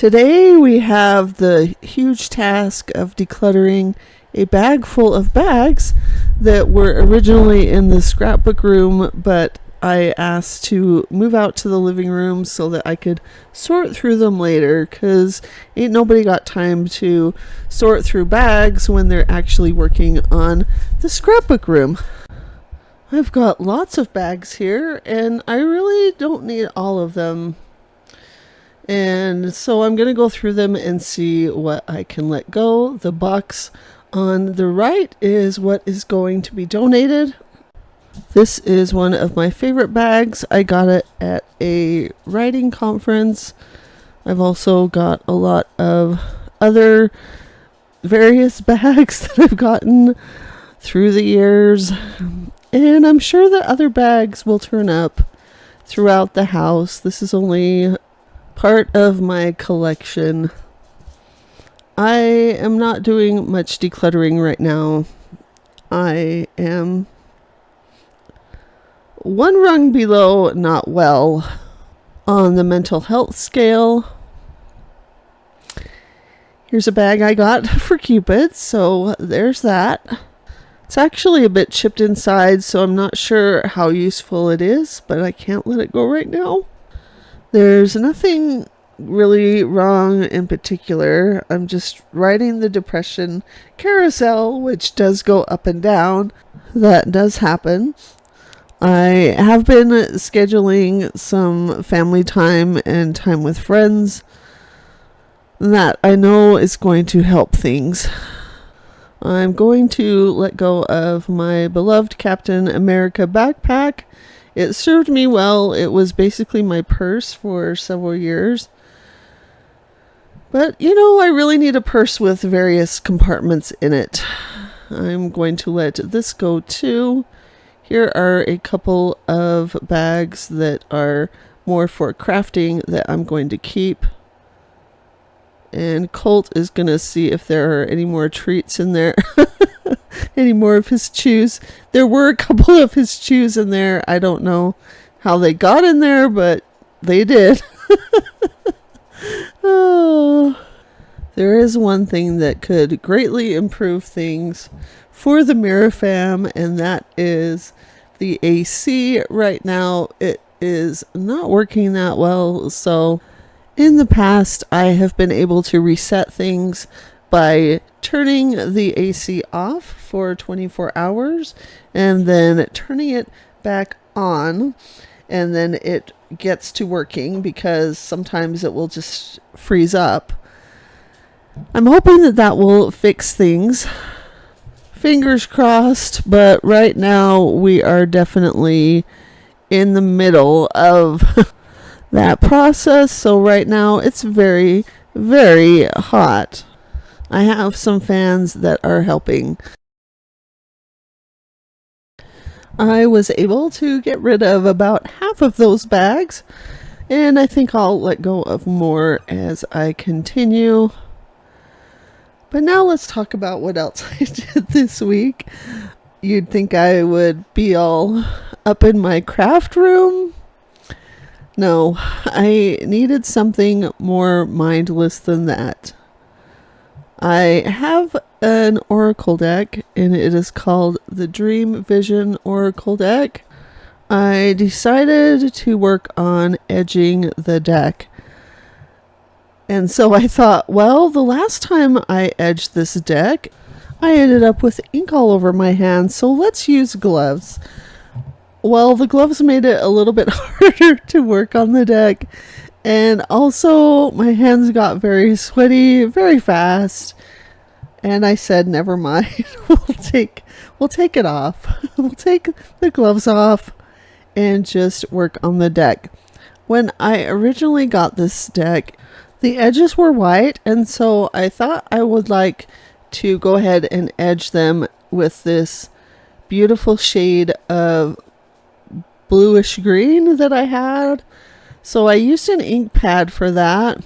Today we have the huge task of decluttering a bag full of bags that were originally in the scrapbook room, but I asked to move out to the living room so that I could sort through them later, because ain't nobody got time to sort through bags when they're actually working on the scrapbook room. I've got lots of bags here and I really don't need all of them. And so I'm going to go through them and see what I can let go. The box on the right is what is going to be donated. This is one of my favorite bags. I got it at a writing conference. I've also got a lot of other various bags that I've gotten through the years. And I'm sure that other bags will turn up throughout the house. This is only part of my collection. I am not doing much decluttering right now. I am one rung below not well on the mental health scale. Here's a bag I got for Cupid, so there's that. It's actually a bit chipped inside, so I'm not sure how useful it is, but I can't let it go right now. There's nothing really wrong in particular. I'm just riding the depression carousel, which does go up and down. That does happen. I have been scheduling some family time and time with friends. That I know is going to help things. I'm going to let go of my beloved Captain America backpack. It served me well. It was basically my purse for several years. But, I really need a purse with various compartments in it. I'm going to let this go too. Here are a couple of bags that are more for crafting that I'm going to keep. And Colt is going to see if there are any more treats in there. Any more of his chews. There were a couple of his chews in there. I don't know how they got in there, but they did. Oh, there is one thing that could greatly improve things for the Mirror Fam, and that is the AC. Right now, it is not working that well, so in the past, I have been able to reset things by turning the AC off for 24 hours and then turning it back on, and then it gets to working because sometimes it will just freeze up. I'm hoping that that will fix things. Fingers crossed, but right now we are definitely in the middle of that process. So right now it's very, very hot. I have some fans that are helping. I was able to get rid of about half of those bags, and I think I'll let go of more as I continue. But now let's talk about what else I did this week. You'd think I would be all up in my craft room. No, I needed something more mindless than that. I have an oracle deck, and it is called the Dream Vision Oracle deck. I decided to work on edging the deck. And so I thought, well, the last time I edged this deck, I ended up with ink all over my hands, so let's use gloves. Well, the gloves made it a little bit harder to work on the deck, and also my hands got very sweaty very fast, and I said, never mind, we'll take it off. We'll take the gloves off and just work on the deck. When I originally got this deck, the edges were white, and so I thought I would like to go ahead and edge them with this beautiful shade of bluish green that I had. So I used an ink pad for that.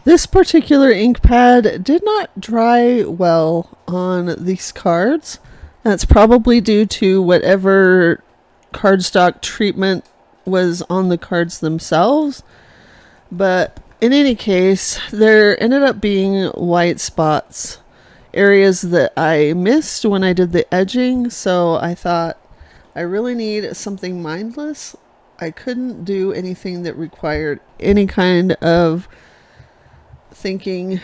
This particular ink pad did not dry well on these cards. That's probably due to whatever cardstock treatment was on the cards themselves. But in any case, there ended up being white spots, areas that I missed when I did the edging. So I thought I really need something mindless. I couldn't do anything that required any kind of thinking.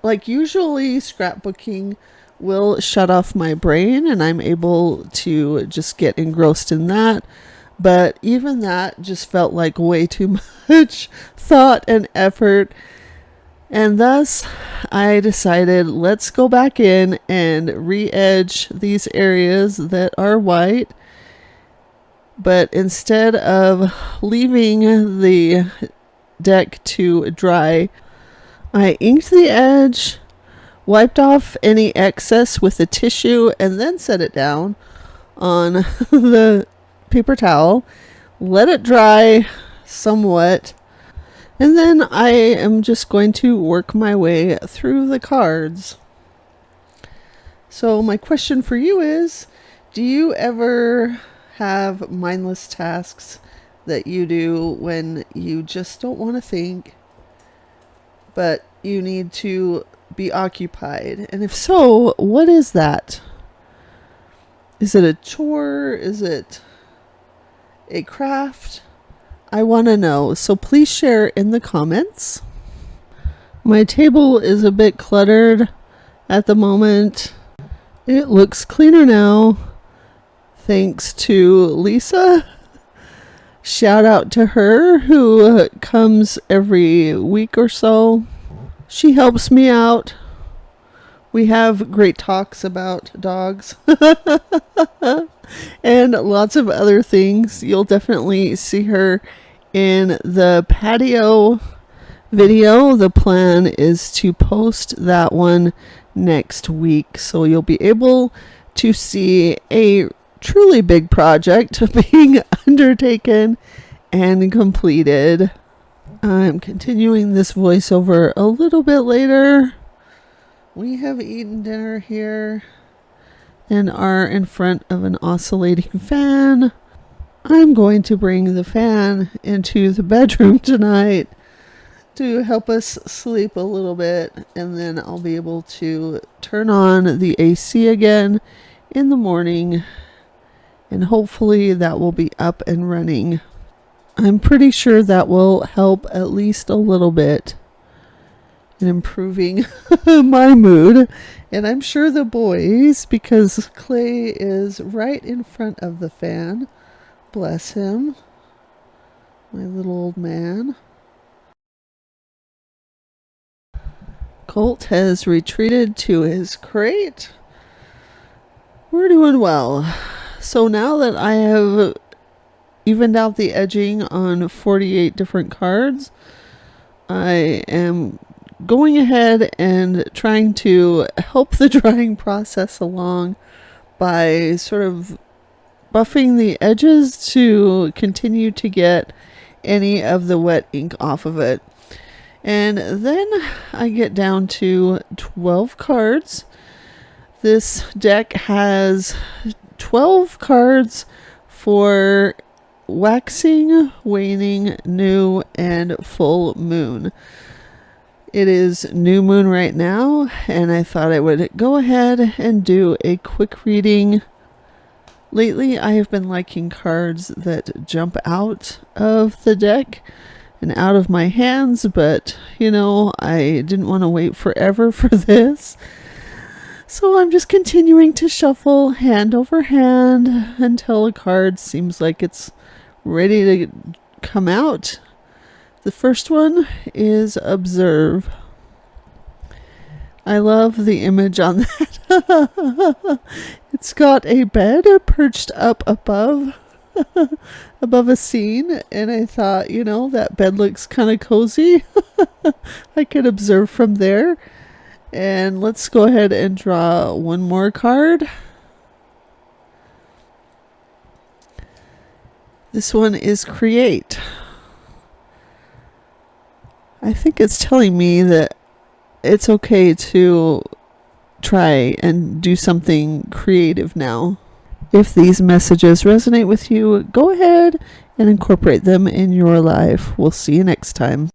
Like, usually scrapbooking will shut off my brain and I'm able to just get engrossed in that. But even that just felt like way too much thought and effort. And thus I decided, let's go back in and re-edge these areas that are white. But instead of leaving the deck to dry, I inked the edge, wiped off any excess with a tissue, and then set it down on the paper towel, let it dry somewhat, and then I am just going to work my way through the cards. So my question for you is, do you ever have mindless tasks that you do when you just don't want to think, but you need to be occupied? And if so, what is that? Is it a chore? Is it a craft? I want to know. So please share in the comments. My table is a bit cluttered at the moment. It looks cleaner now, thanks to Lisa. Shout out to her, who comes every week or so. She helps me out. We have great talks about dogs and lots of other things. You'll definitely see her in the patio video. The plan is to post that one next week, so you'll be able to see a truly big project being undertaken and completed. I'm continuing this voiceover a little bit later. We have eaten dinner here and are in front of an oscillating fan. I'm going to bring the fan into the bedroom tonight to help us sleep a little bit, and then I'll be able to turn on the AC again in the morning, and hopefully that will be up and running. I'm pretty sure that will help at least a little bit in improving my mood, and I'm sure the boys, because Clay is right in front of the fan. Bless him, my little old man. Colt has retreated to his crate. We're doing well. So now that I have evened out the edging on 48 different cards, I am going ahead and trying to help the drying process along by sort of buffing the edges to continue to get any of the wet ink off of it. And then I get down to 12 cards. This deck has 12 cards for waxing, waning, new, and full moon. It is new moon right now, and I thought I would go ahead and do a quick reading. Lately, I have been liking cards that jump out of the deck and out of my hands, but, I didn't want to wait forever for this. So I'm just continuing to shuffle hand over hand until a card seems like it's ready to come out. The first one is Observe. I love the image on that. It's got a bed perched up above a scene, and I thought, that bed looks kind of cozy. I could observe from there. And let's go ahead and draw one more card. This one is Create. I think it's telling me that it's okay to try and do something creative now. If these messages resonate with you, go ahead and incorporate them in your life. We'll see you next time.